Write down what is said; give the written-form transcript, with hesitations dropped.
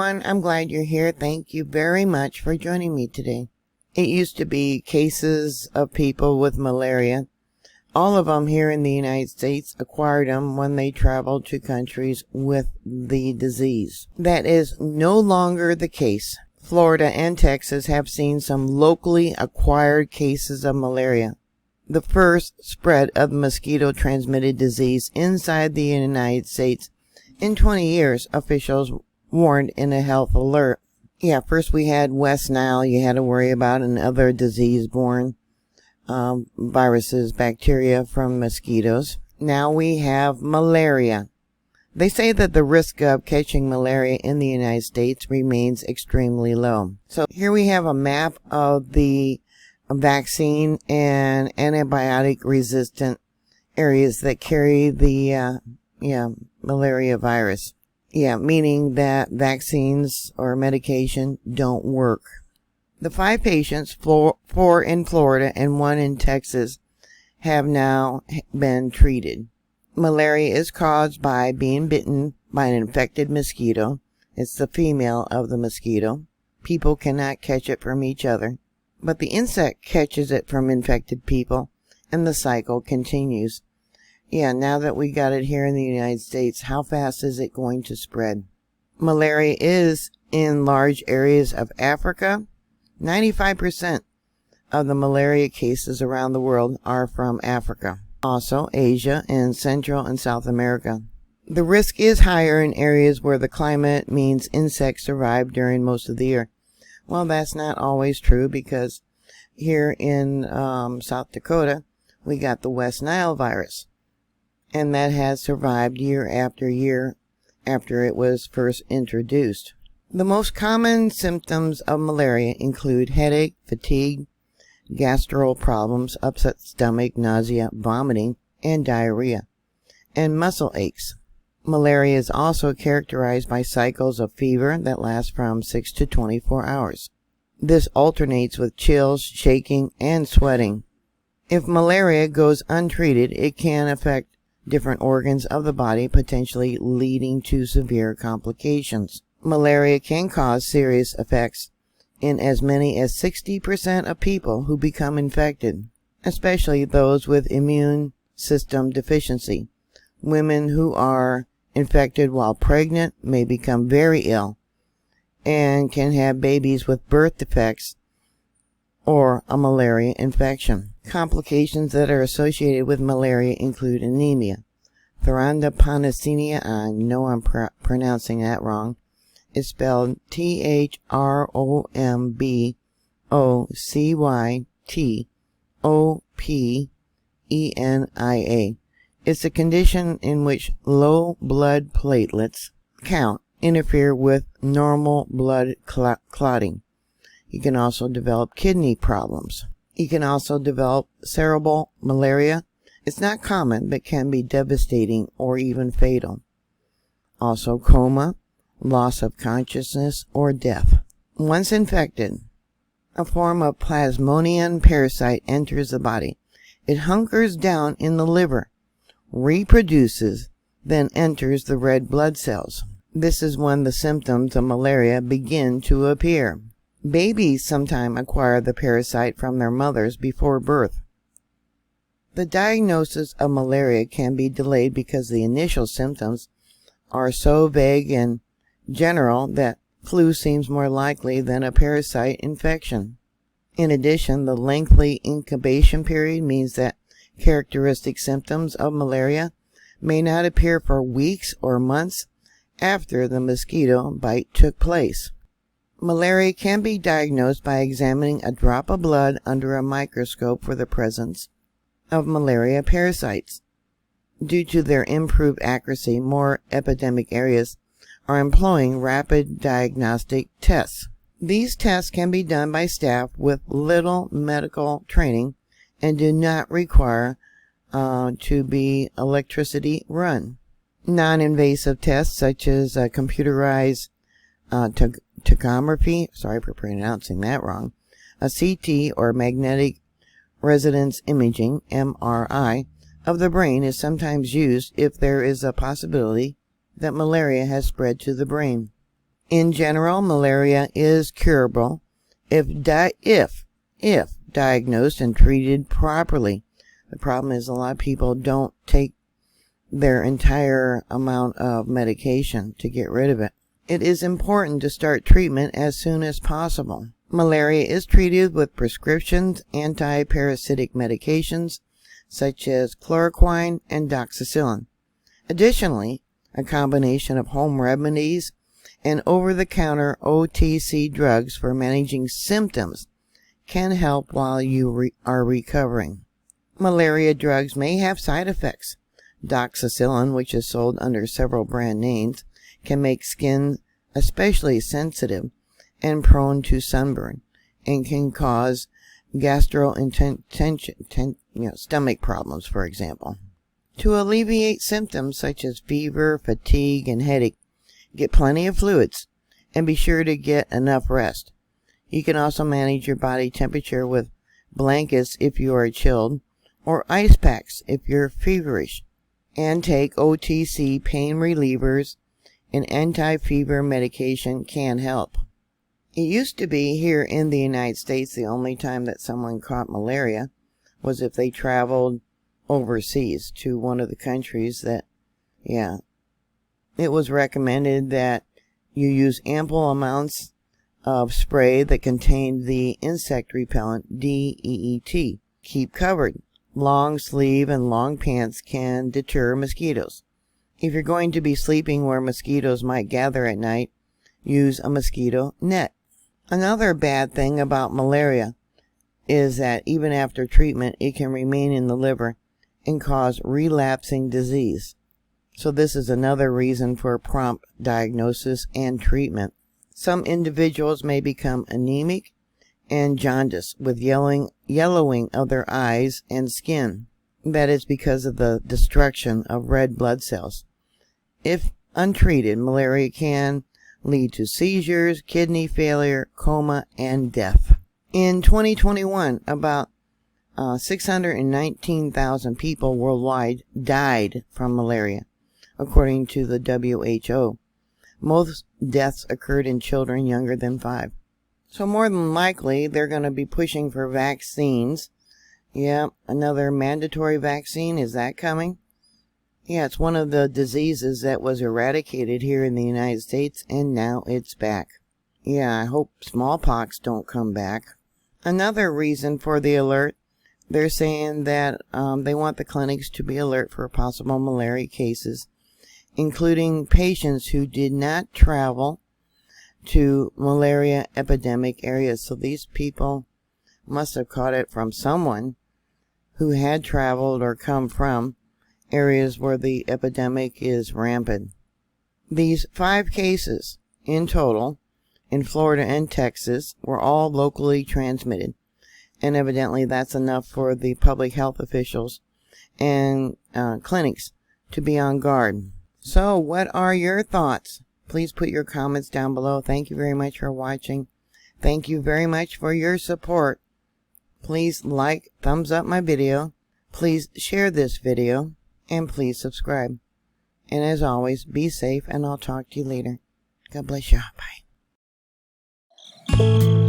everyone. I'm glad you're here. Thank you very much for joining me today. It used to be cases of people with malaria. All of them here in the United States acquired them when they traveled to countries with the disease. That is no longer the case. Florida and Texas have seen some locally acquired cases of malaria. The first spread of mosquito-transmitted disease inside the United States in 20 years, officials warned in a health alert. First we had West Nile you had to worry about, and other disease-borne viruses, bacteria from mosquitoes. Now we have malaria. They say that the risk of catching malaria in the United States remains extremely low. So here we have a map of the vaccine and antibiotic resistant areas that carry the malaria virus. Meaning that vaccines or medication don't work. The 5 patients, 4 in Florida and 1 in Texas, have now been treated. Malaria is caused by being bitten by an infected mosquito. It's the female of the mosquito. People cannot catch it from each other, but the insect catches it from infected people, and the cycle continues. Now that we got it here in the United States, how fast is it going to spread? Malaria is in large areas of Africa. 95% of the malaria cases around the world are from Africa. Also Asia and Central and South America. The risk is higher in areas where the climate means insects survive during most of the year. Well, that's not always true, because here in South Dakota, we got the West Nile virus. And that has survived year after it was first introduced. The most common symptoms of malaria include headache, fatigue, gastro problems, upset stomach, nausea, vomiting, and diarrhea, and muscle aches. Malaria is also characterized by cycles of fever that last from 6 to 24 hours. This alternates with chills, shaking, and sweating. If malaria goes untreated, it can affect different organs of the body, potentially leading to severe complications. Malaria can cause serious effects in as many as 60% of people who become infected, especially those with immune system deficiency. Women who are infected while pregnant may become very ill and can have babies with birth defects or a malaria infection. Complications that are associated with malaria include anemia, thrombocytopenia, I know I'm pronouncing that wrong. It's spelled Thrombocytopenia. It's a condition in which low blood platelets count interfere with normal blood clotting. You can also develop kidney problems. You can also develop cerebral malaria. It's not common, but can be devastating or even fatal. Also coma, loss of consciousness, or death. Once infected, a form of plasmodium parasite enters the body. It hunkers down in the liver, reproduces, then enters the red blood cells. This is when the symptoms of malaria begin to appear. Babies sometimes acquire the parasite from their mothers before birth. The diagnosis of malaria can be delayed because the initial symptoms are so vague and general that flu seems more likely than a parasite infection. In addition, the lengthy incubation period means that characteristic symptoms of malaria may not appear for weeks or months after the mosquito bite took place. Malaria can be diagnosed by examining a drop of blood under a microscope for the presence of malaria parasites. Due to their improved accuracy, more epidemic areas are employing rapid diagnostic tests. These tests can be done by staff with little medical training and do not require to be electricity run. Non-invasive tests such as computerized tachography, sorry for pronouncing that wrong, a CT or magnetic resonance imaging, MRI, of the brain is sometimes used if there is a possibility that malaria has spread to the brain. In general, malaria is curable if diagnosed and treated properly. The problem is a lot of people don't take their entire amount of medication to get rid of it. It is important to start treatment as soon as possible. Malaria is treated with prescriptions, anti-parasitic medications such as chloroquine and doxycycline. Additionally, a combination of home remedies and over-the-counter OTC drugs for managing symptoms can help while you are recovering. Malaria drugs may have side effects. Doxycycline, which is sold under several brand names, can make skin especially sensitive and prone to sunburn, and can cause stomach problems, for example. To alleviate symptoms such as fever, fatigue, and headache, get plenty of fluids and be sure to get enough rest. You can also manage your body temperature with blankets if you are chilled, or ice packs if you're feverish, and take OTC pain relievers and anti-fever medication can help. It used to be here in the United States the only time that someone caught malaria was if they traveled overseas to one of the countries that, it was recommended that you use ample amounts of spray that contained the insect repellent DEET. Keep covered. Long sleeve and long pants can deter mosquitoes. If you're going to be sleeping where mosquitoes might gather at night, use a mosquito net. Another bad thing about malaria is that even after treatment, it can remain in the liver and cause relapsing disease. So this is another reason for prompt diagnosis and treatment. Some individuals may become anemic and jaundice with yellowing of their eyes and skin. That is because of the destruction of red blood cells. If untreated, malaria can lead to seizures, kidney failure, coma, and death. In 2021, about 619,000 people worldwide died from malaria, according to the WHO. Most deaths occurred in children younger than 5. So more than likely, they're going to be pushing for vaccines. Yeah, another mandatory vaccine. Is that coming? Yeah, it's one of the diseases that was eradicated here in the United States, and now it's back. Yeah, I hope smallpox don't come back. Another reason for the alert, they're saying that they want the clinics to be alert for possible malaria cases, including patients who did not travel to malaria epidemic areas. So these people must have caught it from someone who had traveled or come from areas where the epidemic is rampant. These 5 cases in total in Florida and Texas were all locally transmitted, and evidently that's enough for the public health officials and clinics to be on guard. So what are your thoughts? Please put your comments down below. Thank you very much for watching. Thank you very much for your support. Please like, thumbs up my video. Please share this video. And please subscribe. And as always, be safe, and I'll talk to you later. God bless you. Bye.